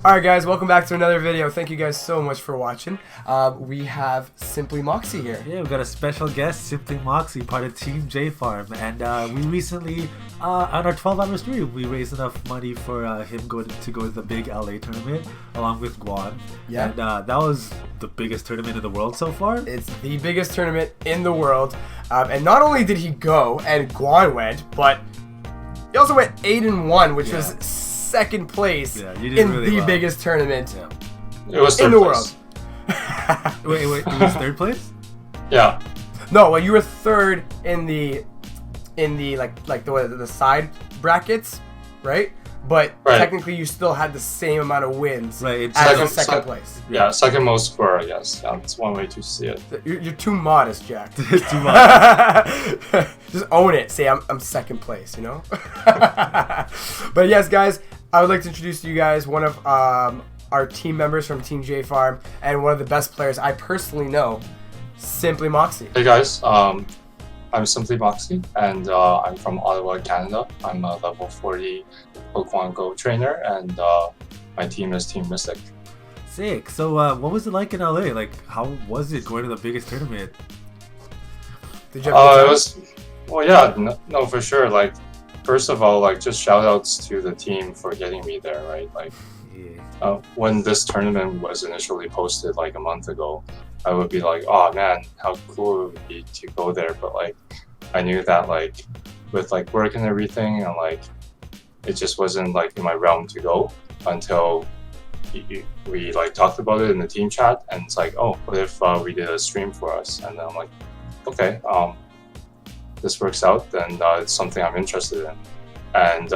Alright guys, welcome back to another video. Thank you guys so much for watching. We have SimplyMoxie here. Yeah, we've got a special guest, SimplyMoxie, part of Team J Farm. And we recently, on our 12-hour stream, we raised enough money for him to go to the big LA tournament, along with Guan. Yeah. And that was the biggest tournament in the world so far. It's the biggest tournament in the world. And not only did he go, and Guan went, but he also went 8-1, which was second place in really the biggest tournament it was in the world. Wait, it was third place? Yeah. No, well, you were third in the the side brackets, right? But technically, you still had the same amount of wins as second place. Yeah, second most score, I guess. Yeah, that's one way to see it. You're too modest, Jack. Too modest. Just own it. Say I'm second place, you know? But yes, guys, I would like to introduce to you guys one of our team members from Team J Farm and one of the best players I personally know, SimplyMoxie. Hey guys, I'm SimplyMoxie, and I'm from Ottawa, Canada. I'm a level 40 Pokemon Go trainer, and my team is Team Mystic. Sick. So what was it like in LA? Like, how was it going to the biggest tournament? Did you have it was, well, yeah, no, for sure. Like, first of all, like, just shout outs to the team for getting me there, right? Like, when this tournament was initially posted like a month ago, I would be like, oh man, how cool it would be to go there. But like, I knew that like with like work and everything, and like it just wasn't like in my realm to go until we like talked about it in the team chat, and it's like, oh, what if we did a stream for us? And then I'm like, okay, this works out, then it's something I'm interested in. And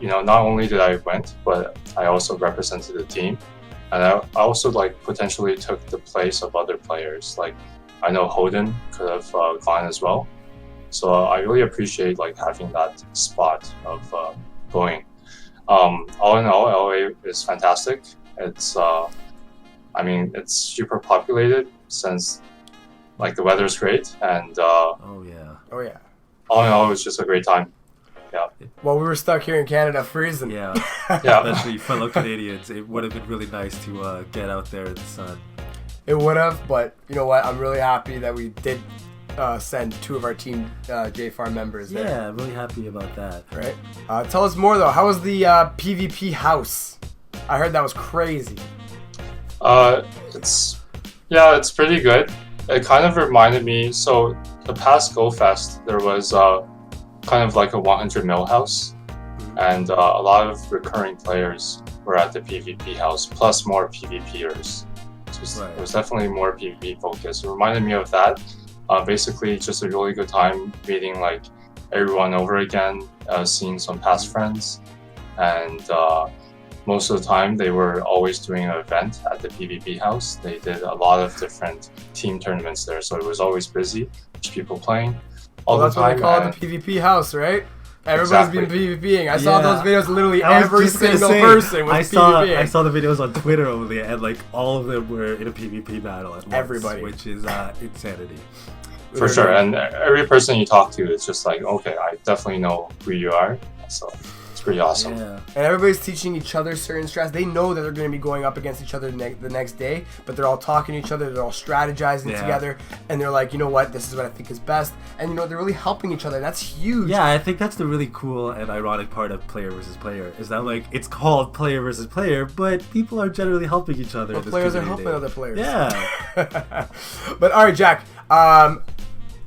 you know, not only did I went, but I also represented the team, and I also like potentially took the place of other players. Like, I know Hoden could have gone as well, so I really appreciate like having that spot of going. All in all, LA is fantastic. It's I mean, it's super populated since like the weather's great, and oh yeah, all in all, it was just a great time. Yeah. Well, we were stuck here in Canada freezing. Yeah. Especially fellow Canadians. It would have been really nice to get out there in the sun. It would have, but you know what? I'm really happy that we did send two of our Team J Farm members there. Yeah, I'm really happy about that. Right. Tell us more though. How was the PvP house? I heard that was crazy. It's pretty good. It kind of reminded me. So the past Go Fest, there was kind of like a 100 mil house, and a lot of recurring players were at the PvP house, plus more PvPers. It was definitely more PvP focused. It reminded me of that. Basically, just a really good time meeting like everyone over again, seeing some past friends, and most of the time they were always doing an event at the PvP house. They did a lot of different team tournaments there, so it was always busy, people playing. That's what they call it, the PvP house, right? Everybody's been PvPing. I saw those videos. Literally every single person was PvPing. I saw the videos on Twitter only, and like all of them were in a PvP battle at once. Everybody, which is insanity. For sure, and every person you talk to, it's just like, okay, I definitely know who you are. So it's pretty awesome. Yeah. And everybody's teaching each other certain strats. They know that they're going to be going up against each other the next day, but they're all talking to each other. They're all strategizing together, and they're like, you know what, this is what I think is best. And you know, they're really helping each other. And that's huge. Yeah, I think that's the really cool and ironic part of player versus player, is that like it's called player versus player, but people are generally helping each other. Well, players are helping other players. Yeah. But all right, Jack.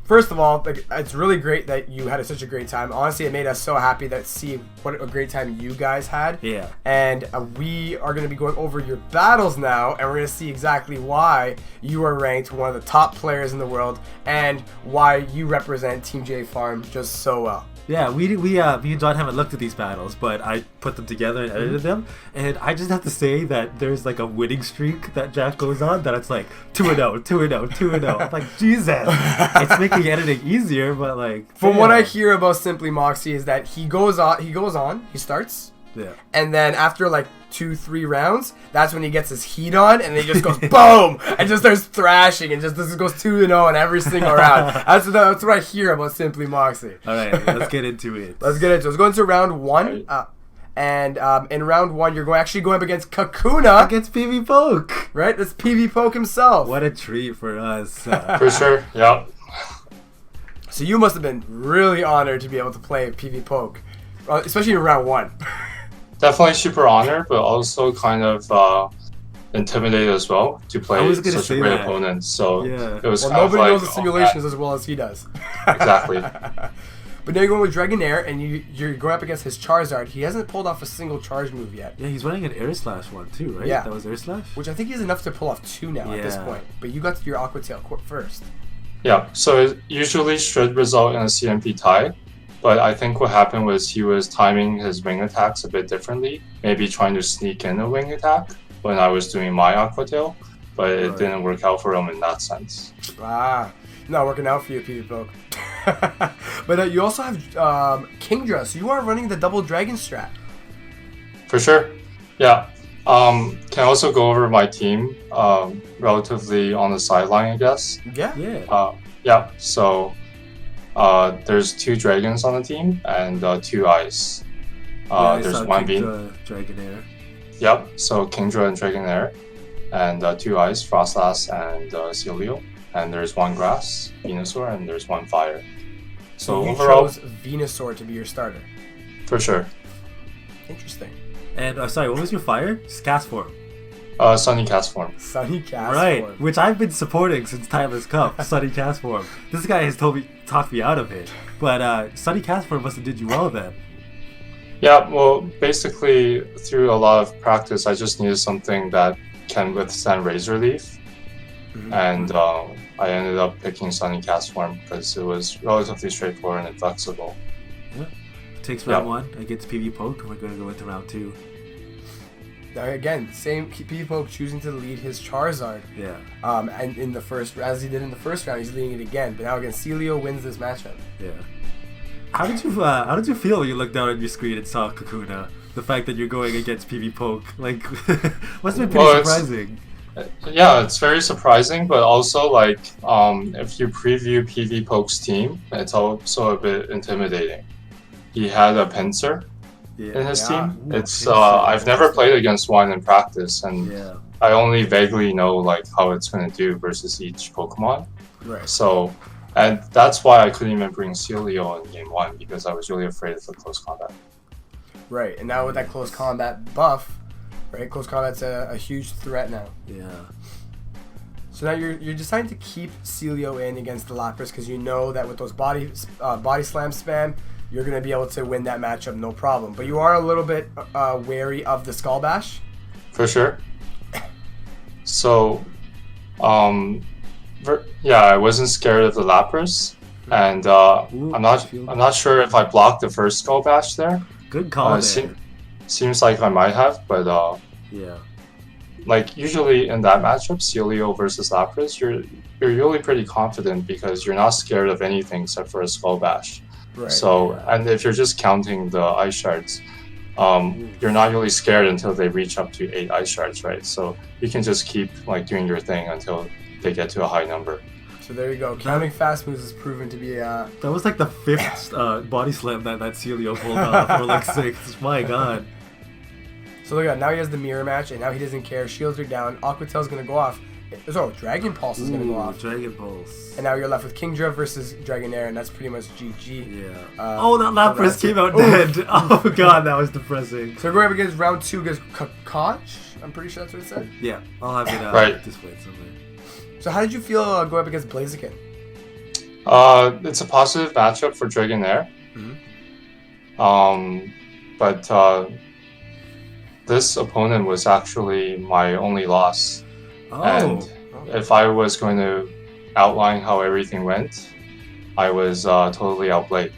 First of all, like, it's really great that you had such a great time. Honestly, it made us so happy to see what a great time you guys had. Yeah. And we are going to be going over your battles now, and we're going to see exactly why you are ranked one of the top players in the world and why you represent Team J Farm just so well. Yeah, me and John haven't looked at these battles, but I put them together and edited them, and I just have to say that there's like a winning streak that Jack goes on that it's like 2-0, 2-0, 2-0. I'm like, Jesus, it's making editing easier, but like... From what I hear about SimplyMoxie is that he starts, and then after like 2-3 rounds, that's when he gets his heat on, and then he just goes boom, and just starts thrashing, and just goes 2-0 in every single round. That's what I hear about SimplyMoxie. All right, let's get into it. Let's go into round one. And in round 1, you're actually going up against Kakuna. Against PvPoke. Right? That's PvPoke himself. What a treat for us. For sure, yeah. So you must have been really honored to be able to play PvPoke, especially in round 1. Definitely super honored, but also kind of intimidated as well to play such a great opponent. So it was kind of like... nobody knows the simulations as well as he does. Exactly. But now you're going with Dragonair, and you're going up against his Charizard. He hasn't pulled off a single charge move yet. Yeah, he's running an Air Slash one too, right? Yeah. That was Air Slash? Which I think he's enough to pull off 2 now at this point. But you got your Aqua Tail first. Yeah, so it usually should result in a CMP tie. But I think what happened was he was timing his wing attacks a bit differently. Maybe trying to sneak in a wing attack when I was doing my Aqua Tail. But it didn't work out for him in that sense. Not working out for you, PvPoke. But you also have Kingdra, so you are running the double dragon strat. For sure. Yeah. Can also go over my team relatively on the sideline, I guess. Yeah. So there's 2 dragons on the team and 2 ice. There's one being Dragonair. Yep. So Kingdra and Dragonair, and 2 ice, Frostlass and Celio. And there's 1 grass, Venusaur, and there's 1 fire. So you overall, chose Venusaur to be your starter. For sure. Interesting. And sorry, what was your fire? Just cast form. Sunny cast form. Sunny cast form. Right, which I've been supporting since Timeless Cup. Sunny cast form. This guy has talked me out of it. But Sunny cast form must have did you well then. Yeah, well, basically through a lot of practice, I just needed something that can withstand Razor Leaf. And I ended up picking Sunny Cast Form because it was relatively straightforward and flexible. Yeah. Takes round 1 against PvPoke. We're going to go into round 2. Again, same PvPoke choosing to lead his Charizard. Yeah. And in the first, as he did in the first round, he's leading it again. But now against Celio wins this matchup. Yeah. How did you feel when you looked down at your screen and saw Kakuna? The fact that you're going against PvPoke, like, must have been pretty surprising. Yeah, it's very surprising, but also like if you preview PvPoke's team, it's also a bit intimidating. He had a Pinsir in his team. It's I've never played against one in practice, and I only vaguely know like how it's going to do versus each Pokemon. Right. So, and that's why I couldn't even bring Celio in game 1 because I was really afraid of the close combat. Right, and now with that close combat buff. Right, close combat's a huge threat now. Yeah. So now you're deciding to keep Celio in against the Lapras because you know that with those body slam spam, you're gonna be able to win that matchup no problem. But you are a little bit wary of the Skull Bash. For sure. So, I wasn't scared of the Lapras, and I'm not sure if I blocked the first Skull Bash there. Good call Seems like I might have, but like usually in that matchup, Celio versus Lapras, you're really pretty confident because you're not scared of anything except for a Skull Bash. Right. So, and if you're just counting the ice shards, you're not really scared until they reach up to 8 ice shards, right? So you can just keep like doing your thing until they get to a high number. So there you go. Counting fast moves has proven to be that was like the 5th body slam that Celio pulled off, or like 6th. My God. So look at that. Now he has the mirror match, and now he doesn't care. Shields are down. Aqua Tail's gonna go off. So Dragon Pulse is gonna go off. Dragon Pulse. And now you're left with Kingdra versus Dragonair, and that's pretty much GG. Yeah. That Lapras came out dead. Oh God, that was depressing. So we're going up against round 2 against Kakach. I'm pretty sure that's what it said. Yeah, I'll have it displayed somewhere. So how did you feel going up against Blaziken? It's a positive matchup for Dragonair. But this opponent was actually my only loss. And if I was going to outline how everything went, I was totally outplayed.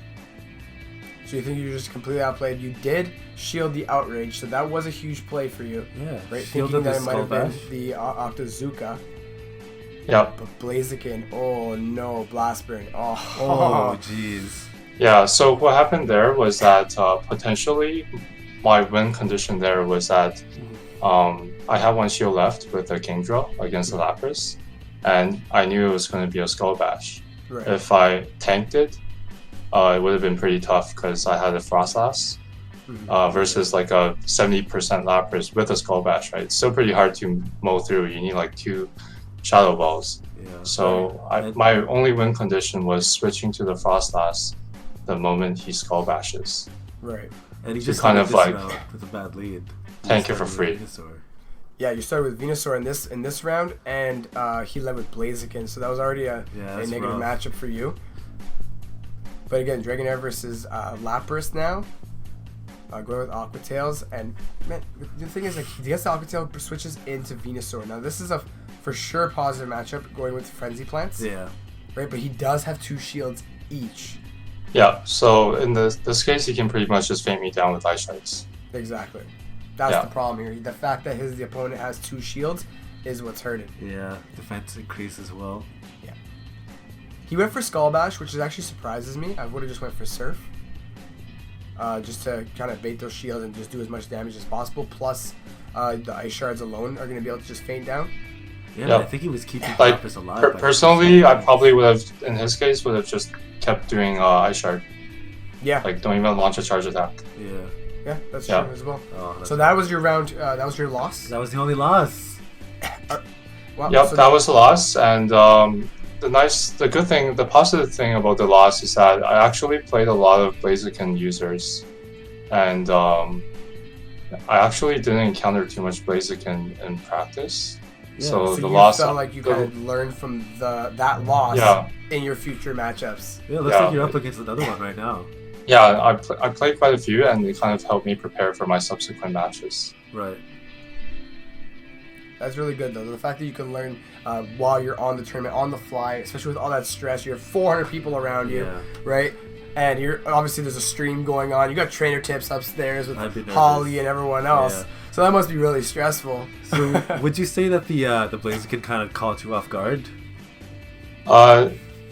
So you think you were just completely outplayed? You did shield the Outrage, so that was a huge play for you. Yeah, right? Thinking that it might have been the Octazooka. Yep. But Blaziken, oh no, Blast Burn. Oh, jeez. Yeah, so what happened there was that potentially my win condition there was that I had 1 shield left with a Kingdra against the Lapras, and I knew it was going to be a Skull Bash. Right. If I tanked it, it would have been pretty tough because I had a Frostlass. versus like a 70% Lapras with a Skull Bash, right? It's still pretty hard to mow through. You need like 2 Shadow Balls. Yeah. So my only win condition was switching to the Frostlass the moment he Skull Bashes. Right. And he just kind of like with a bad lead. Tank it for free. Yeah, you started with Venusaur in this round, and he led with Blaziken, so that was already a negative matchup for you. But again, Dragonair versus Lapras now. Going with Aqua Tails, and man, the thing is, like, he gets the Aqua Tail, switches into Venusaur. Now this is a for sure positive matchup going with Frenzy Plants. Yeah. Right, but he does have 2 shields each. Yeah, so in this case, he can pretty much just feint me down with Ice Shards. Exactly. That's the problem here. The fact that the opponent has 2 shields is what's hurting. Yeah, defense increase as well. Yeah. He went for Skull Bash, which actually surprises me. I would have just went for Surf. Just to kind of bait those shields and just do as much damage as possible. Plus, the Ice Shards alone are going to be able to just feint down. Yeah, I think he was keeping like, Lapras alive. Personally, I probably would have, in his case, would have just kept doing Ice Shard. Yeah. Like, don't even launch a charge attack. Yeah. Yeah, that's true as well. Oh, so that was your round. That was your loss. That was the only loss. Well, yep, so that was a loss. And the positive thing about the loss is that I actually played a lot of Blaziken users, and I actually didn't encounter too much Blaziken in practice. Yeah, so the you loss felt like you kind of learned from that loss in your future matchups. Yeah, it looks like you're up against another one right now. Yeah, I played quite a few, and it kind of helped me prepare for my subsequent matches. Right. That's really good, though. The fact that you can learn while you're on the tournament, on the fly, especially with all that stress. You have 400 people around you, right? And you're obviously there's a stream going on. You got trainer tips upstairs with Holly and everyone else. Yeah. So that must be really stressful. So would you say that the Blaziken kind of caught you off guard?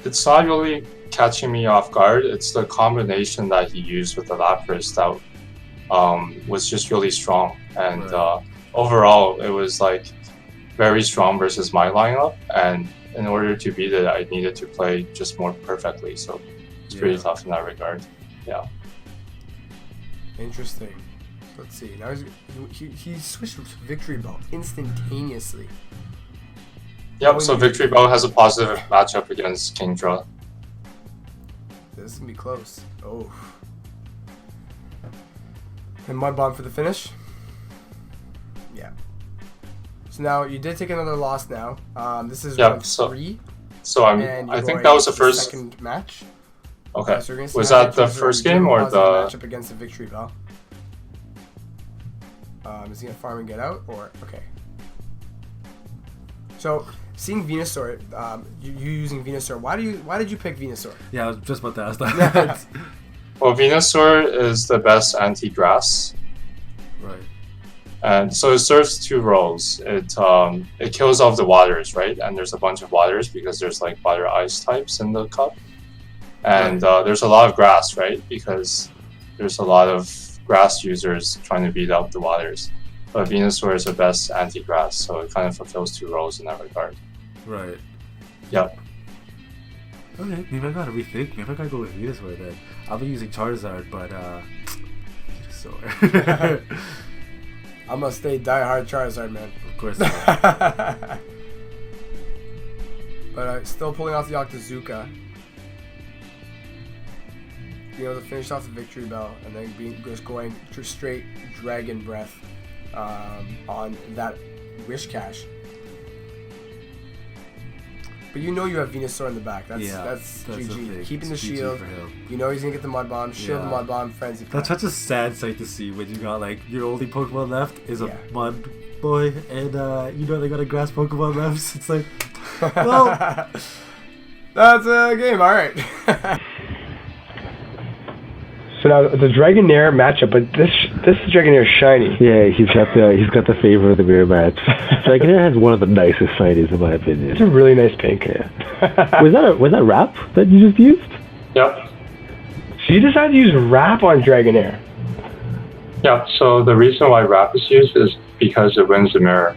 It's not really catching me off guard. It's the combination that he used with the Lapras that was just really strong. And overall, it was like very strong versus my lineup. And in order to beat it, I needed to play just more perfectly. So it's pretty tough in that regard. Yeah. Interesting. Let's see. Now he switched to Victory Bell instantaneously. Yep, so Victory Bell has a positive matchup against Kingdra. This is going to be close. Oh. And Mud Bomb for the finish? Yeah. So now, you did take another loss now. This is round 3. So I think that was the first... second match. Okay. So was that the first game or the... matchup against the Victory Bell? Is he going to farm and get out? Or... Okay. So... Seeing Venusaur, you using Venusaur, why did you pick Venusaur? Yeah, I was just about to ask that. Well, Venusaur is the best anti-grass. Right. And so it serves 2 roles. It kills off the waters, right? And there's a bunch of waters because there's like water ice types in the cup. And there's a lot of grass, right? Because there's a lot of grass users trying to beat up the waters. But Venusaur is the best anti-grass, so it kind of fulfills 2 roles in that regard. Right. Yep. Okay, maybe I gotta rethink. Maybe I gotta go with Venusaur then. I'll be using Charizard, but Venusaur. I'm gonna stay die-hard Charizard, man. Of course. But still pulling off the Octazooka. Being able to finish off the Victory Bell, and then just going straight Dragon Breath. On that Wish Cache. But you know you have Venusaur in the back. That's GG. Keeping the shield. You know he's gonna get the Mud Bomb. Shield the Mud Bomb. Frenzy. That's such a sad sight to see when you got like your only Pokemon left is a Mud Boy, and you know they got a Grass Pokemon left. It's like, well, that's a game. All right. So now the Dragonair matchup, but this Dragonair is shiny. Yeah, he's got the favor of the mirror match. Dragonair has one of the nicest shinies in my opinion. It's a really nice pink. Yeah. was that wrap that you just used? Yep. So you decided to use wrap on Dragonair. Yeah. So the reason why wrap is used is because it wins the mirror.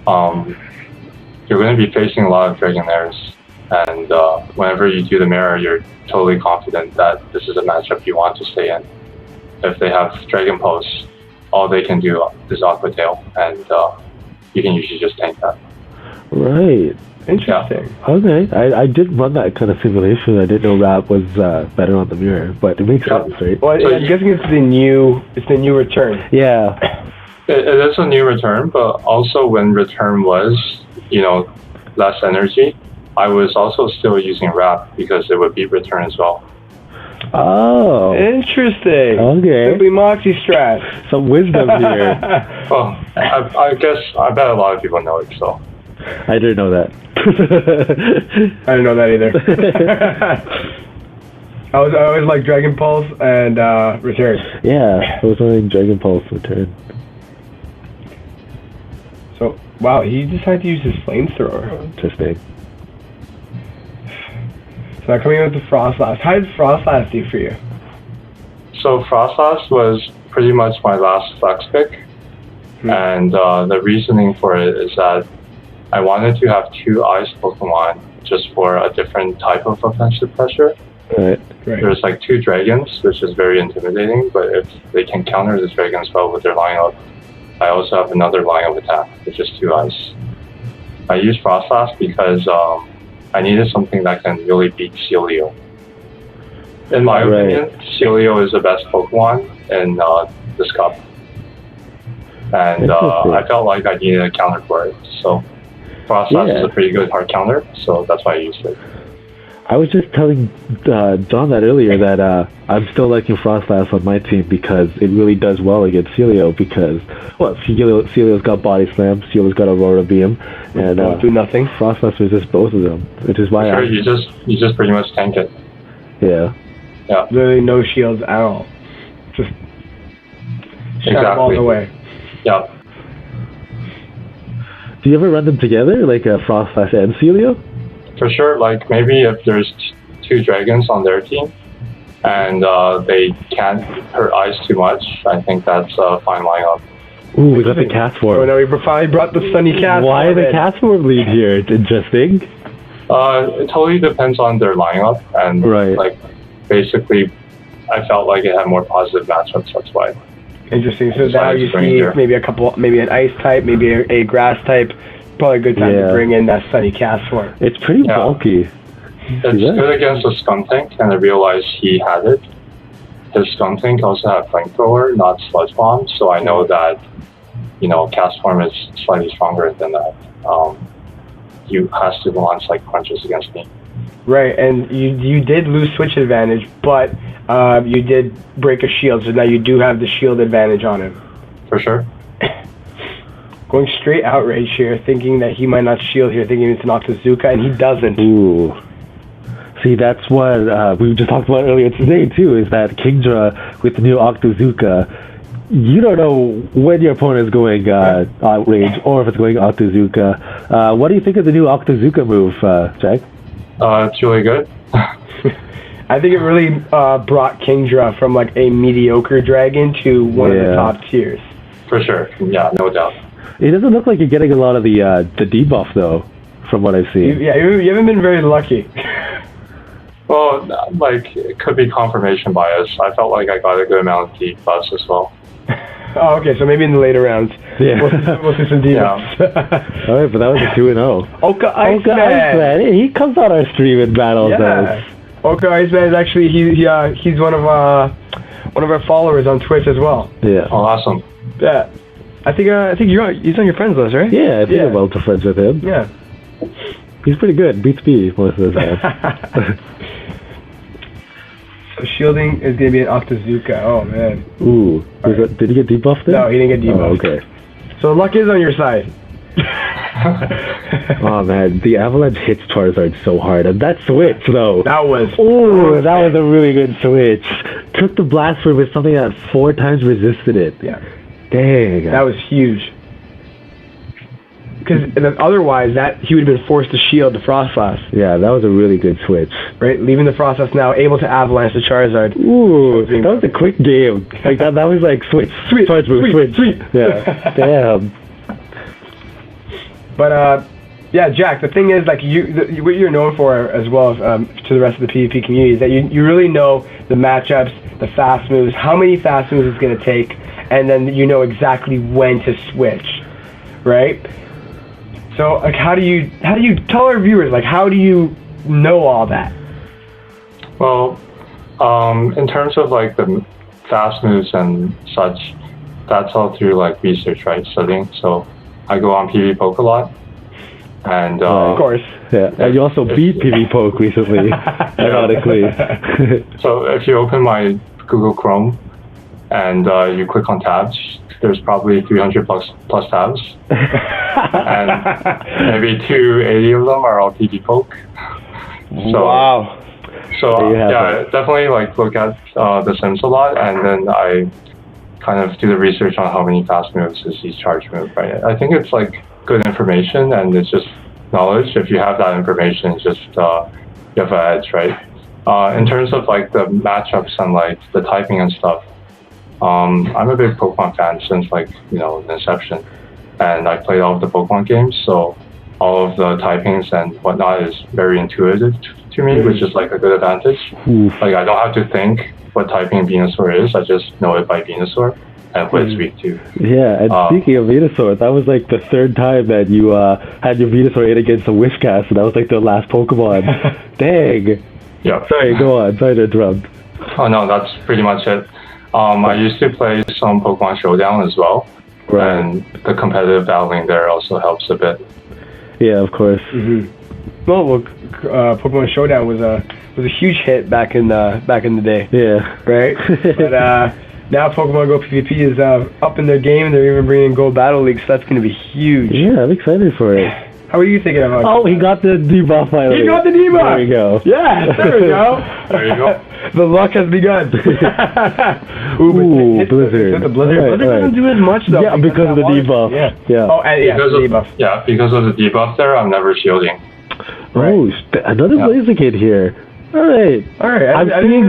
You're going to be facing a lot of Dragonairs. And whenever you do the mirror, you're totally confident that this is a matchup you want to stay in. if they have Dragon Pulse, all they can do is Aqua Tail, and you can usually just tank that. Right. Interesting. Yeah. Okay. I did run that kind of simulation. I didn't know Rap was better on the mirror, but it makes sense, right? Well, I'm guessing it's the new return. Yeah. It is a new return, but also when return was, less energy, I was also still using Wrap because it would beat return as well. Oh. Interesting. Okay. SimplyMoxie strat. Some wisdom here. Well, I guess I bet a lot of people know it, so. I didn't know that. I didn't know that either. I always like Dragon Pulse and Return. Yeah, I was on Dragon Pulse Return. So, wow, he decided to use his flamethrower. Interesting. So now coming in with the Frostlass. How did Frostlass do for you? So Frostlass was pretty much my last flex pick. And the reasoning for it is that I wanted to have 2 ice Pokemon just for a different type of offensive pressure. Right. There's like 2 dragons, which is very intimidating, but if they can counter the dragons well with their lineup, I also have another line of attack, which is 2 ice. I used Frostlass because I needed something that can really beat Celio. In my opinion, Celio is the best Pokemon in this cup. And I felt like I needed a counter for it. So Frostlass is a pretty good hard counter, so that's why I used it. I was just telling John that earlier that I'm still liking Frostlass on my team because it really does well against Celio because, Celio's got Body Slam, Celio's got Aurora Beam, and do nothing. Frostlass resists both of them, which is why you just pretty much tank it. Yeah. Yeah. Literally no shields at all. Just shut them all the way. Yeah. Do you ever run them together, like Frostlass and Celio? For sure, like maybe if there's 2 dragons on their team and they can't hurt ice too much, I think that's a fine lineup. Ooh, we got the Cast Form. Oh, no, we finally brought the Sunny Cast Form. Why the Cast Form lead here? It's interesting. It totally depends on their lineup, and like basically, I felt like it had more positive matchups. That's why. Interesting. So now you see maybe an ice type, maybe a grass type. Probably a good time to bring in that Sunny Cast Form. It's pretty bulky. It's good against a Skuntank, and I realized he had it. His Skuntank also had Flamethrower, not Sludge Bomb, so I know that, Cast Form is slightly stronger than that. He has to launch like punches against me. Right, and you did lose switch advantage, but you did break a shield, so now you do have the shield advantage on him. For sure. Going straight outrage here, thinking that he might not shield here, thinking it's an Octazooka, and he doesn't. Ooh. See, that's what we just talked about earlier today, too, is that Kingdra with the new Octazooka, you don't know when your opponent is going outrage or if it's going Octazooka. What do you think of the new Octazooka move, Jack? It's really good. I think it really brought Kingdra from like a mediocre dragon to one of the top tiers. For sure, yeah, no doubt. It doesn't look like you're getting a lot of the debuff, though, from what I've seen. You haven't been very lucky. Well, like, it could be confirmation bias. I felt like I got a good amount of debuffs as well. Oh, okay, so maybe in the later rounds, we'll see some debuffs. All right, but that was a 2-0. Oka Iceman! He comes on our stream and battles us. Oka Iceman is actually, he's one of our followers on Twitch as well. Yeah. Oh, awesome. Yeah. I think he's on your friends list, right? Yeah, I think I'm well to friends with him. Yeah. He's pretty good. Beats me most of the time. So shielding is going to be an Octazooka. Oh, man. Ooh. Did he get debuffed there? No, he didn't get debuffed. Oh, okay. So luck is on your side. Oh, man. The Avalanche hits Charizard so hard. And that switch, though. That was a really good switch. Took the blast for with something that 4 times resisted it. Yeah. Dang. That was huge. Because otherwise, he would have been forced to shield the Frostlass. Yeah, that was a really good switch. Right, leaving the Frostlass now, able to avalanche the Charizard. Ooh, that was a quick game. Like that was like switch, charge move, switch. Yeah, damn. But Yeah, Jack. The thing is, like what you're known for as well to the rest of the PvP community is that you really know the matchups, the fast moves, how many fast moves it's going to take, and then you know exactly when to switch, right? So, like, how do you tell our viewers, like, how do you know all that? Well, in terms of like the fast moves and such, that's all through like research, right? Studying. So I go on PvPoke a lot. And of course, yeah. And you also beat PvPoke recently, ironically. So if you open my Google Chrome and you click on tabs, there's probably 300 plus tabs, and maybe 280 of them are all PvPoke. So, wow. So yeah, definitely like look at the Sims a lot, and then I kind of do the research on how many fast moves is each charge move. Right? I think it's like good information, and it's just knowledge. If you have that information, it's just you have an edge, right? In terms of like the matchups and like the typing and stuff, I'm a big Pokemon fan since like inception, and I played all of the Pokemon games, so all of the typings and whatnot is very intuitive to me, which is like a good advantage. Like I don't have to think what typing Venusaur is; I just know it by Venusaur and what it's weak to. Yeah, and speaking of Venusaur, that was like the third time that you had your Venusaur in against the Wishcast, and that was like the last Pokemon. Dang. Yeah. Sorry, go on. Sorry to interrupt. Oh no, that's pretty much it. I used to play some Pokemon Showdown as well, right. And the competitive battling there also helps a bit. Yeah, of course. Well, Pokemon Showdown was a huge hit back in the day. Yeah. Right. But now Pokemon Go PvP is up in their game. They're even bringing Go Battle League, so that's going to be huge. Yeah, I'm excited for it. How are you thinking about it? Oh, he got the debuff finally. He got the debuff! There we go. Yeah, there we go. There you go. The luck has begun. Ooh, Blizzard. The Blizzard doesn't do as much though. Yeah, because of the debuff. Yeah. Oh, and because the of, debuff. Yeah, because of the debuff there, I'm never shielding. Oh, another Blaziken here. All right. I'm seeing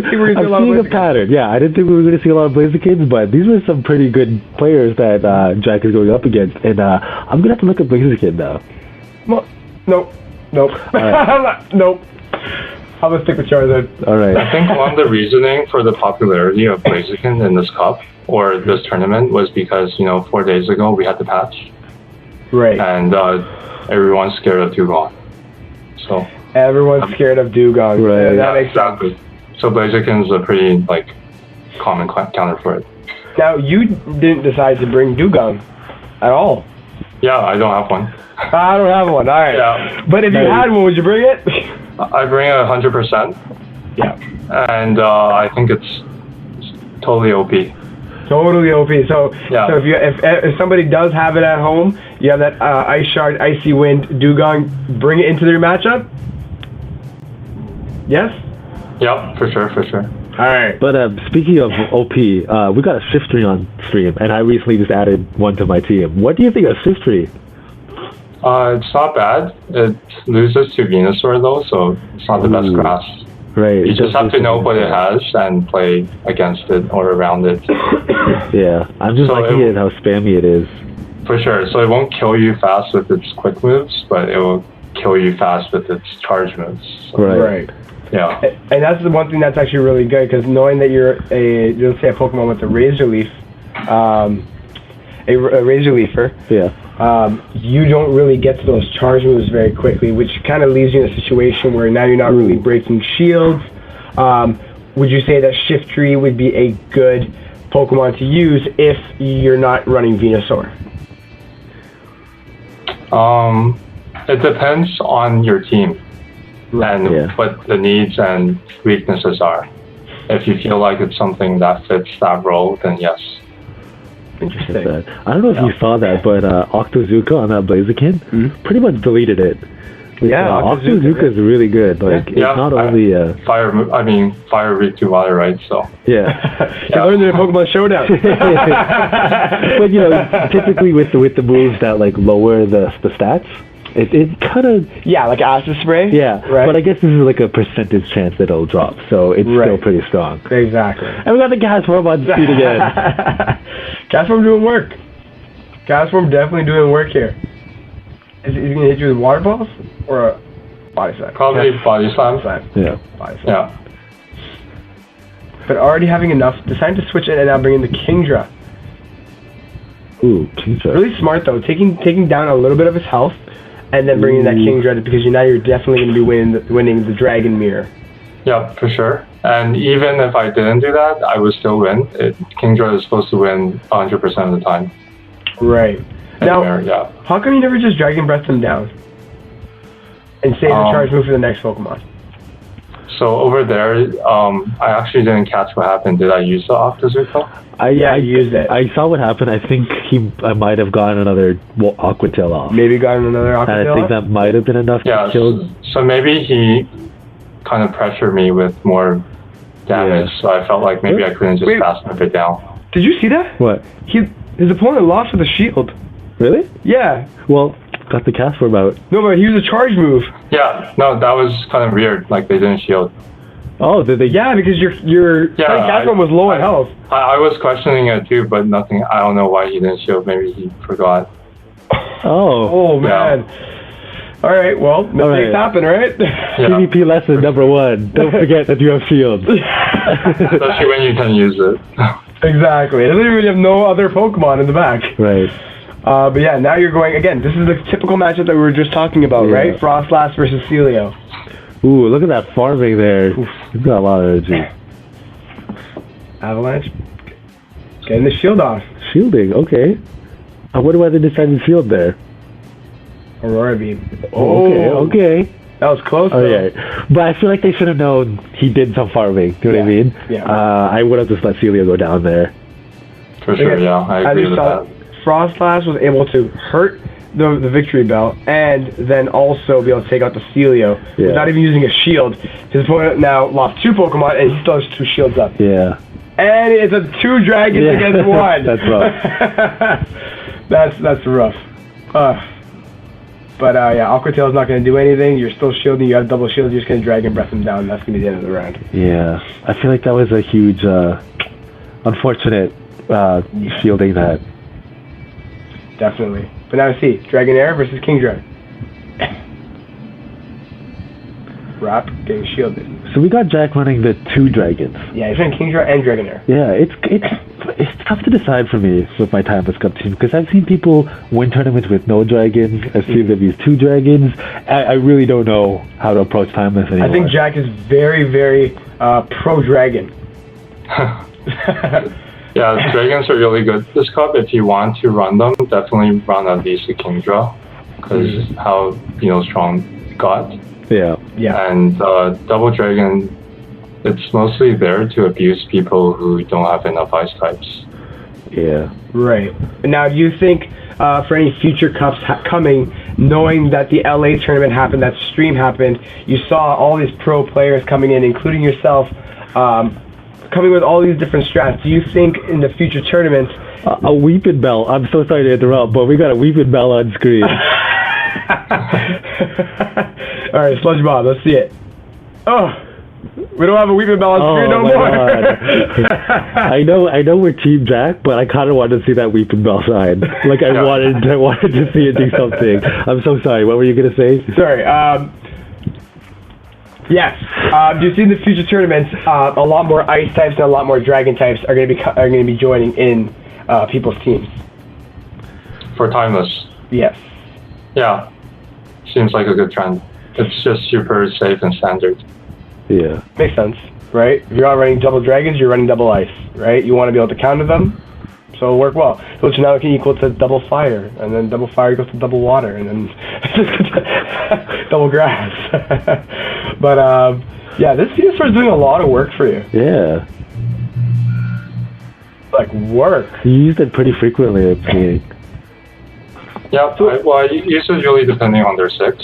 a pattern. Yeah, I didn't think we were going to see a lot of Blazikens, but these were some pretty good players that Jack is going up against, and I'm going to have to look at Blaziken now. Well, nope. Right. Nope. I'm going to stick with Charizard. All right. I think one of the reasoning for the popularity of Blaziken in this cup or this tournament was because 4 days ago we had the patch, right? And everyone's scared of Dugong, so everyone's scared of Dugong. Right. That makes exactly. Sense. So Blaziken's a pretty common counter for it. Now you didn't decide to bring Dugong at all. Yeah, I don't have one. I don't have one. All right. Yeah. But if you had one, would you bring it? I bring 100%. Yeah. And I think it's totally OP. Totally OP. So, yeah. So if somebody does have it at home, you have that Ice Shard, Icy Wind, Dugong, bring it into their matchup? Yes? Yep, for sure. All right. But speaking of OP, we got a Shiftry on stream, and I recently just added one to my team. What do you think of Shiftry? It's not bad. It loses to Venusaur though, so it's not the best grass. Right. You just have to know what it has and play against it or around it. Yeah, I'm just liking it how spammy it is. For sure. So it won't kill you fast with its quick moves, but it will kill you fast with its charge moves. So. Right. Yeah. And that's the one thing that's actually really good, because knowing that you're let's say a Pokemon with a Razor Leaf, a Razor Leafer. Yeah. You don't really get to those charge moves very quickly, which kind of leaves you in a situation where now you're not really breaking shields. Would you say that Shiftry would be a good Pokemon to use if you're not running Venusaur? It depends on your team and what the needs and weaknesses are. If you feel like it's something that fits that role, then yes. Interesting. I don't know if you saw that, but Octozooka on that Blaziken pretty much deleted it. Yeah, Octozooka is really good. Like it's not only fire weak to water, right? So yeah, you learned it in Pokemon Showdown. But typically with the moves that lower the stats, it kind of like Acid Spray. Yeah, right. But I guess this is like a percentage chance that it'll drop, so it's still pretty strong. Exactly. And we got the Gasform on speed again. Gasform doing work. Gasform definitely doing work here. Is he going to hit you with water balls or a body slam? Probably body slam. Yeah. Body slam. Yeah. But already having enough, deciding to switch it and now bring in the Kingdra. Ooh, Kingdra. Really smart though, taking down a little bit of his health, and then bringing in that Kingdra because now you're definitely going to be winning the Dragon Mirror. Yeah, for sure. And even if I didn't do that, I would still win. Kingdra is supposed to win 100% of the time. Right. Now, yeah. how come you never just Dragon Breath them down and save the charge move for the next Pokemon? So over there, I actually didn't catch what happened. Did I use the Octazooka? I used it. I saw what happened. I think I might have gotten another Aqua Tail off. Maybe gotten another Aqua Tail and I think that might have been enough to kill. So maybe he kind of pressured me with more damage, so I felt like maybe I couldn't just fast enough it down. Did you see that? What? His opponent lost with a shield. Really? Yeah. Well, got the cast form out. No, but he used a charge move. Yeah, no, that was kind of weird. Like, they didn't shield. Oh, did they? Yeah, because your cast form was low in health. I was questioning it too, but nothing. I don't know why he didn't shield. Maybe he forgot. Oh. Oh, man. All right, well, mistakes happen, right? Yeah. PvP lesson number 1. Don't forget that you have shields. Especially when you can use it. Exactly. It doesn't even have no other Pokemon in the back. Right. But yeah, now you're going, again, this is the typical matchup that we were just talking about, right? Frostlass versus Celio. Ooh, look at that farming there. You've got a lot of energy. Avalanche. Getting the shield off. Shielding, okay. I wonder why they decided to shield there. Aurora Beam. Okay. That was close, though. Okay. But I feel like they should have known he did some farming. You know what I mean? Yeah. I would have just let Celio go down there. For sure, yeah. I agree with that. Frostlass was able to hurt the Victory Bell and then also be able to take out the Celio without even using a shield. His opponent now lost 2 Pokemon and he still has 2 shields up. Yeah. And it's a 2 dragons against 1. That's rough. That's rough. But Aqua Tail's not going to do anything. You're still shielding. You have double shield. You're just going to Dragon Breath him down. That's going to be the end of the round. Yeah. I feel like that was a huge, unfortunate shielding that. Definitely. But now see, Dragonair versus Kingdra. Wrap getting shielded. So we got Jack running the 2 dragons. Yeah, he's running Kingdra and Dragonair. Yeah, it's tough to decide for me with my Timeless Cup team because I've seen people win tournaments with no dragons. I've seen them use 2 dragons. I really don't know how to approach Timeless anymore. I think Jack is very, very pro-dragon. Yeah, dragons are really good this cup. If you want to run them, definitely run at least a Kingdra, because how strong it got. Yeah. And double dragon, it's mostly there to abuse people who don't have enough ice types. Yeah. Right. Now, do you think for any future cups coming, knowing that the LA tournament happened, that stream happened, you saw all these pro players coming in, including yourself, coming with all these different strats. Do you think in the future tournaments... a Weeping Bell. I'm so sorry to interrupt, but we got a Weeping Bell on screen. All right, Sludge Bob, let's see it. Oh, we don't have a Weeping Bell on screen no more. I know we're Team Jack, but I kind of wanted to see that Weeping Bell sign. Like I wanted to see it do something. I'm so sorry. What were you gonna say? Sorry. Yes. Do you see in the future tournaments a lot more ice types and a lot more dragon types are going to be joining in people's teams? For Timeless? Yes. Yeah. Seems like a good trend. It's just super safe and standard. Yeah. Makes sense, right? If you're not running double dragons, you're running double ice, right? You want to be able to counter them, so it'll work well. So now it can equal to double fire, and then double fire equals to double water, and then double grass. But this Venusaur is doing a lot of work for you. Yeah. Like work. You used it pretty frequently, I think. Yeah, I use it really depending on their 6.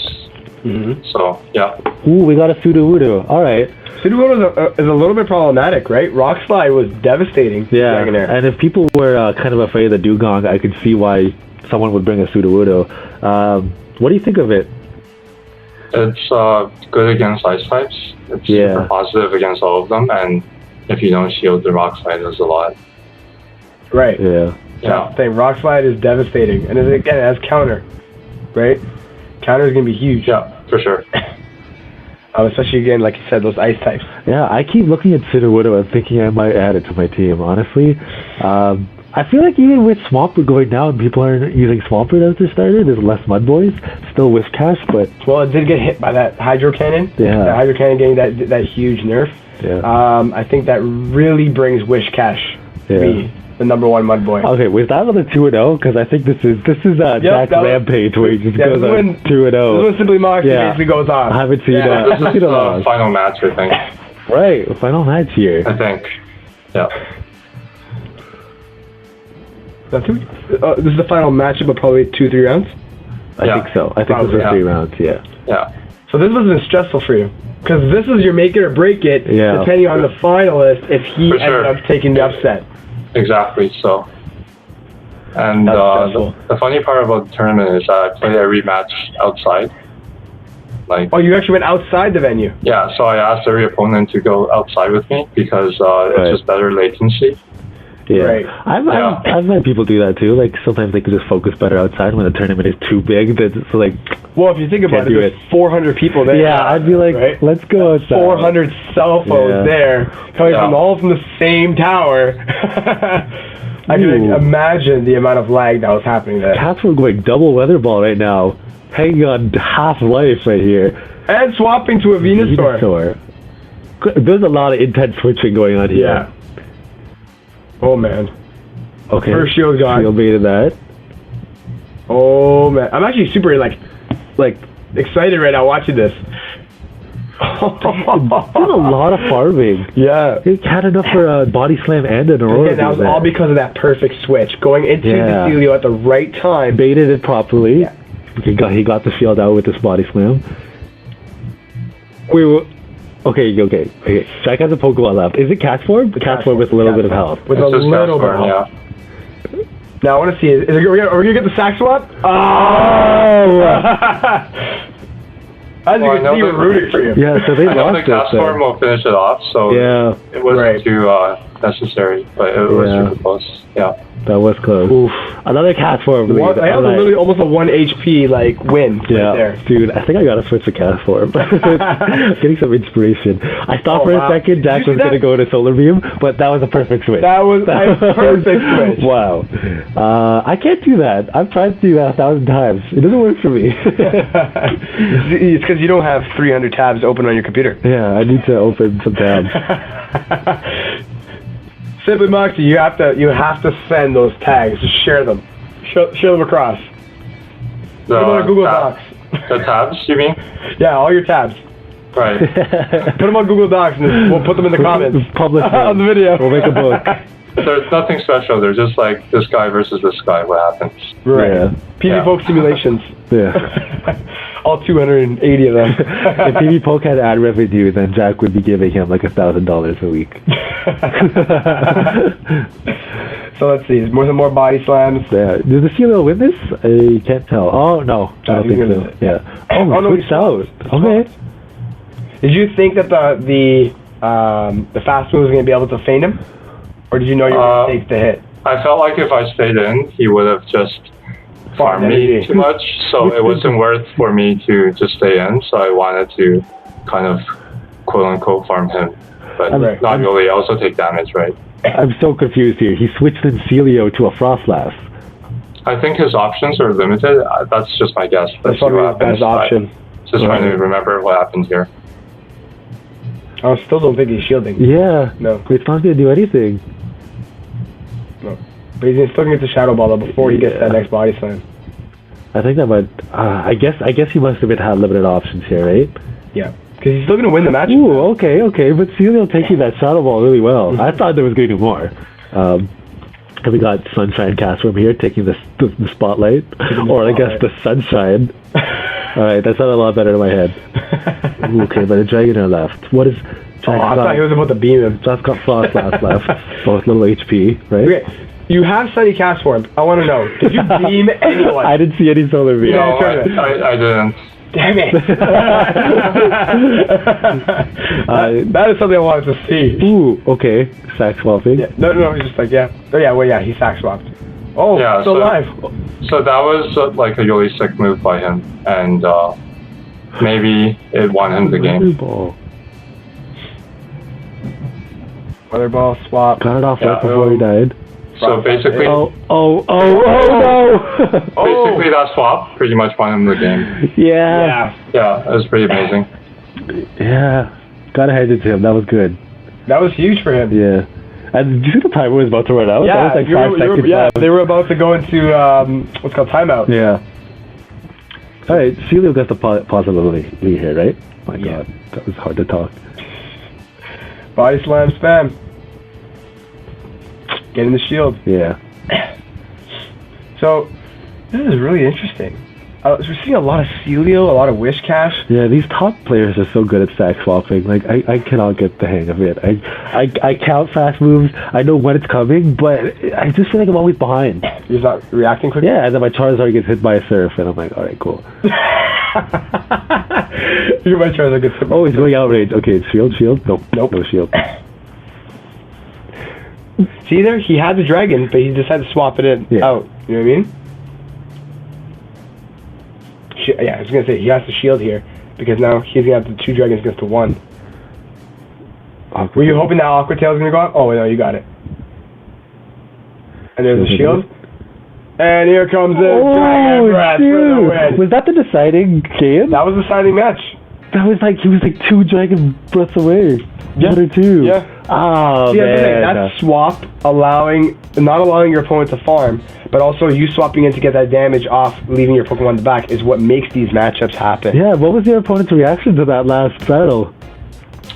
So, yeah. Ooh, we got a Sudowoodo. All right. Sudowoodo is a little bit problematic, right? Rock Slide was devastating. Yeah, Dragonair. and if people were kind of afraid of the Dugong, I could see why someone would bring a Sudowoodo. What do you think of it? It's good against ice types. It's super positive against all of them, and if you don't shield, the Rock Slide does a lot. Right. Yeah. That's the thing. Rock Slide is devastating, and again, it has counter, right? Counter is going to be huge. Yeah, for sure. Especially, again, like you said, those ice types. Yeah, I keep looking at Sudowoodo and thinking I might add it to my team, honestly. I feel like even with Swampert going down, people aren't using Swampert as their starter. There's less Mud Boys. Still Whiscash, but... Well, it did get hit by that Hydro Cannon. Yeah. The Hydro Cannon getting that huge nerf. Yeah. I think that really brings Whiscash to be the number one Mud Boy. Okay, was that on the 2-0? Because I think this is Jack's rampage where he just goes on 2-0. This is when SimplyMoxie basically goes off. I haven't seen that. This is the final match, I think. Right, final match here. I think. Yeah. This is the final matchup of probably 2-3 rounds? I think so. I think this was 3 rounds, yeah. So this must have been stressful for you. Because this is your make it or break it, depending on the finalist, if he ended up taking the upset. Exactly, so. And the funny part about the tournament is that I play every match outside. Oh, you actually went outside the venue? Yeah, so I asked every opponent to go outside with me because it's just better latency. Yeah, right. I've had people do that too. Like sometimes they could just focus better outside when the tournament is too big. So like, well, if you think about it, there's 400 people there. Yeah, I'd be like, let's go outside. 400 cell phones there, coming from all from the same tower. I can imagine the amount of lag that was happening there. Cats were going double weather ball right now, hanging on half life right here, and swapping to a Venusaur. There's a lot of intense switching going on here. Yeah. Oh man. Okay. First shield gone. Shield baited that. Oh man. I'm actually super like excited right now watching this. There's a lot of farming. Yeah. He had enough for a body slam and an Aurora. And that was all because of that perfect switch. Going into the Celio at the right time. Baited it properly. Yeah. He got the field out with this body slam. Okay. Jack has a Pokeball left. Is it Cat's Form? The Cat's Form with a little bit of health. With a little bit of health. Now I want to see, are we going to get the sack swap? Oh! As you can see, we're rooting for you. Yeah, so they lost it. The Cat's Form will finish it off, so it wasn't too necessary, but it was super close. Yeah. That was close. Oof. Another Cat's Form lead. I have literally almost a 1 HP win right there. Dude, I think I gotta switch to Cat's Form. Getting some inspiration. I thought for a second Jack was gonna go to Solar Beam, but that was a perfect switch. That was a perfect switch. Wow. I can't do that. I've tried to do that 1,000 times. It doesn't work for me. It's because you don't have 300 tabs open on your computer. Yeah, I need to open some tabs. SimplyMoxie, you have to send those tags. Just share them. Share them across. Put them on Google Docs. The tabs, you mean? Yeah, all your tabs. Right. Put them on Google Docs and we'll put them in the comments. Publish on the video. We'll make a book. There's nothing special. They're just like this guy versus this guy. What happens? Right. Yeah. PvPoke simulations. Yeah. All 280 of them. If PvPoke had ad revenue, then Jack would be giving him like $1,000 a week. So let's see. More body slams. Yeah. Did the Celio win this? I can't tell. Oh no, I don't think so. Yeah. Oh no, switched out. Okay. Did you think that the fast move was going to be able to feint him, or did you know you were going to take the hit? I felt like if I stayed in, he would have just farmed me too much, so it wasn't worth for me to just stay in. So I wanted to kind of quote unquote farm him, but not really. Also take damage, right? I'm so confused here. He switched in Celio to a Frostlass. I think his options are limited. That's just my guess. That's probably his best option. Just trying to remember what happened here. I still don't think he's shielding. Yeah. No. It's not going to do anything. No. But he's still going to get the Shadow Ball before he gets that next body slam. I think that might... I guess he must have had limited options here, right? Yeah. Because he's still going to win the match. Ooh, okay. But Celio taking that Shadow Ball really well. I thought there was going to be more. We got Sunshine Castform here taking the spotlight. Or I guess the Sunshine. Alright, that sounded a lot better in my head. Okay, but the Dragonair left. What is... I thought he was about to beam him. Jack's got Frostlass left. Both little HP, right? Okay. You have Sunny Castform. I want to know. Did you beam anyone? I didn't see any Solar Beam. No, I didn't. Damn it. That is something I wanted to see. Ooh, okay. Sack swapping. Yeah. No, he's just like, yeah. Oh, yeah, well, yeah, he sack swapped. Oh, Yeah, still so- alive. So that was like a really sick move by him, and maybe it won him the game. Ball. Weather ball swap. Got it off Yeah. right before he died. So basically, Oh no! basically that swap pretty much won him the game. Yeah. Yeah, it was pretty amazing. Yeah. Gotta hand it to him. That was good. That was huge for him. Yeah. And did you see the timer was about to run out? Yeah, That was like 5 seconds left. they were about to go into what's called timeout. Yeah. All right, Celio got the possibility here, right? My Yeah. God, that was hard to talk. Body slam spam. Get in the shield. Yeah. So this is really interesting. So we're seeing a lot of Celio, a lot of Wish Cash. Yeah, these top players are so good at stack swapping. Like, I cannot get the hang of it. I count fast moves. I know when it's coming, but I just feel like I'm always behind. You're not reacting quickly. Yeah, and then my Charizard gets hit by a Surf, and I'm like, all right, cool. You're my Charizard gets. Oh, he's going outrage. Okay, it's shield. Nope, no shield. See there, he had the dragon, but he decided to swap it in out. You know what I mean? Yeah, I was gonna say he has the shield here because now he's gonna have the 2 dragons against the 1. Were you hoping that Aqua Tail was gonna go out? Oh no, you got it. And there's the shield. And here comes the Dragon Breath for the win. Was that the deciding game? That was the deciding match. That was like, he was like 2 Dragon Breaths away. Yeah. 1 or 2. Yeah. Oh, See, that's the thing. man. That swap not allowing your opponent to farm, but also you swapping in to get that damage off, leaving your Pokemon in the back, is what makes these matchups happen. Yeah, what was your opponent's reaction to that last battle?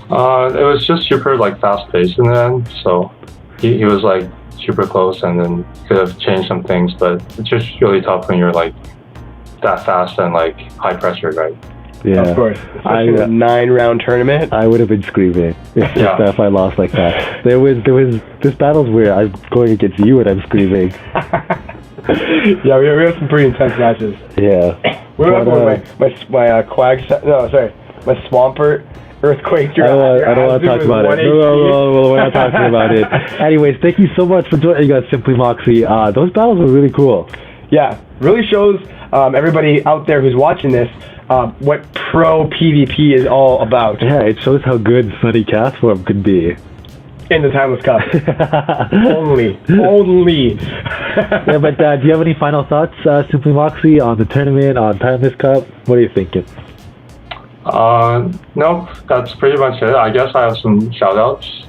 It was just super like fast paced in the end, so he was like super close and then could have changed some things, but it's just really tough when you're like that fast and like high pressure, right? Yeah. Of course. Especially in a 9-round tournament. I would have been screaming if I lost like that. There was this battles where I'm going against you and I'm screaming. Yeah, we have some pretty intense matches. Yeah. What about my Swampert Earthquake? I don't want to talk about it. No, we're not talking about it. Anyways, thank you so much for joining us, SimplyMoxie. Those battles were really cool. Yeah, really shows everybody out there who's watching this what pro PvP is all about. Yeah, it shows how good Sunny Castform can be. In the Timeless Cup. Only. Yeah, but do you have any final thoughts, SimplyMoxie, on the tournament, on Timeless Cup? What are you thinking? No, that's pretty much it. I guess I have some shout outs.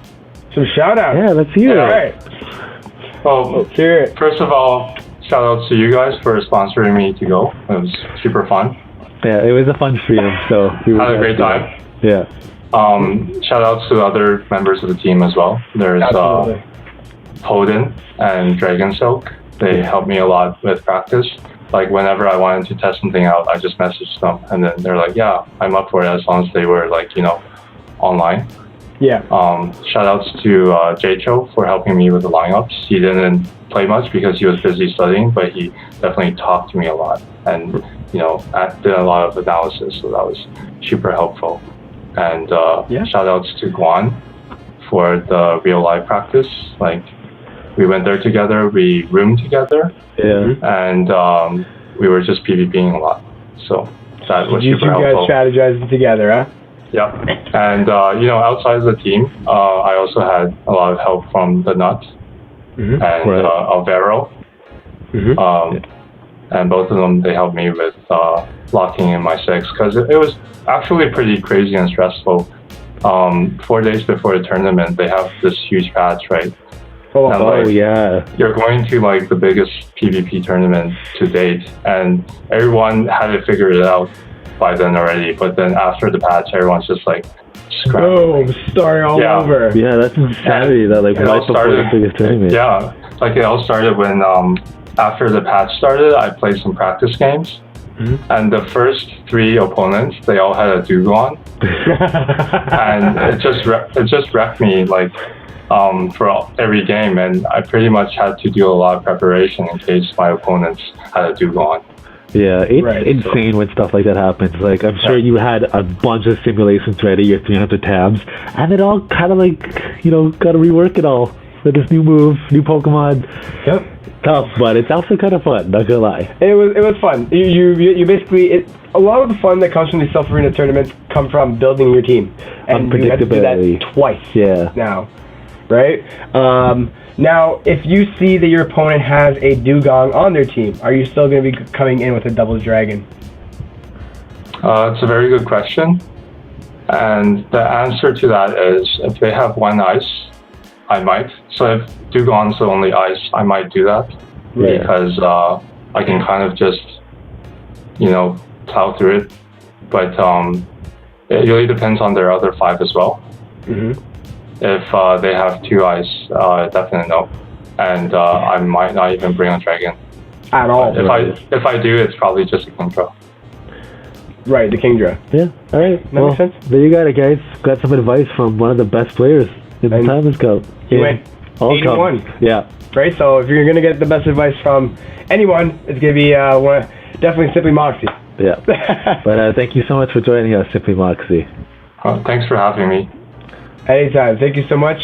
Some shout outs? Yeah, let's hear it. All right. Well, Let's hear it. first of all, shout outs to you guys for sponsoring me to go. It was super fun. Yeah, it was a fun stream, so we Had a great time. Yeah. Shout outs to other members of the team as well. There's Absolutely. Hoden and Dragon Silk. They helped me a lot with practice. Like whenever I wanted to test something out, I just messaged them and then they're like, yeah, I'm up for it, as long as they were like, online. Yeah. Shout outs to Jcho for helping me with the lineups. He didn't play much because he was busy studying, but he definitely talked to me a lot and did a lot of analysis, so that was super helpful. And shout outs to Guan for the real life practice. Like we went there together, we roomed together, and we were just PvPing a lot. So that was super helpful. You guys strategizing together, huh? Yeah, and outside of the team, I also had a lot of help from the Nut and Alvaro. And both of them, they helped me with locking in my 6, because it was actually pretty crazy and stressful. 4 days before the tournament, they have this huge patch, right? Yeah. You're going to like the biggest PvP tournament to date, and everyone had to figure it out by then already. But then after the patch, everyone's just like scrambling. Boom, starting all over. Yeah, that's insanity. That like right before the biggest tournament. Yeah, like it all started when after the patch started, I played some practice games. And the first 3 opponents, they all had a Dugong, and it just wrecked me like for every game, and I pretty much had to do a lot of preparation in case my opponents had a Dugong. Yeah, it's insane when stuff like that happens. Like, I'm sure you had a bunch of simulations ready, your 300 tabs, and it all kind of like, got to rework it all for this new move, new Pokemon. Yep. tough, but it's also kind of fun. Not gonna lie. It was fun. You basically a lot of the fun that comes from these Silph Arena tournaments come from building your team, and you have to do that twice. Yeah. Now, right? Now, if you see that your opponent has a Dugong on their team, are you still going to be coming in with a double dragon? It's a very good question. And the answer to that is, if they have one ice, I might. So if Dugong's the only ice, I might do that. Yeah. Because I can kind of just, plow through it. But it really depends on their other 5 as well. Mm-hmm. If they have 2 ice, definitely no. And I might not even bring a dragon. At all. If I do, it's probably just a Kingdra. Right, the Kingdra. Yeah, alright. That makes sense. There you got it, guys. Got some advice from one of the best players in the Timeless Cup. He went 81. Yeah. Right, so if you're going to get the best advice from anyone, it's going to be definitely SimplyMoxie. Yeah. But thank you so much for joining us, SimplyMoxie. Thanks for having me. Anytime. Thank you so much.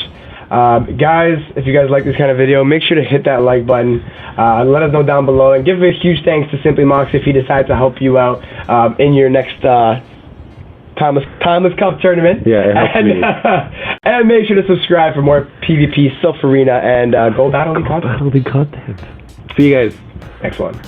Guys, if you guys like this kind of video, make sure to hit that like button. Let us know down below, and give a huge thanks to SimplyMoxie if he decides to help you out in your next Timeless Cup tournament. Yeah, it helps me. And make sure to subscribe for more PvP, Silph Arena, and Gold Battle League content. Battle League content. See you guys. Next one.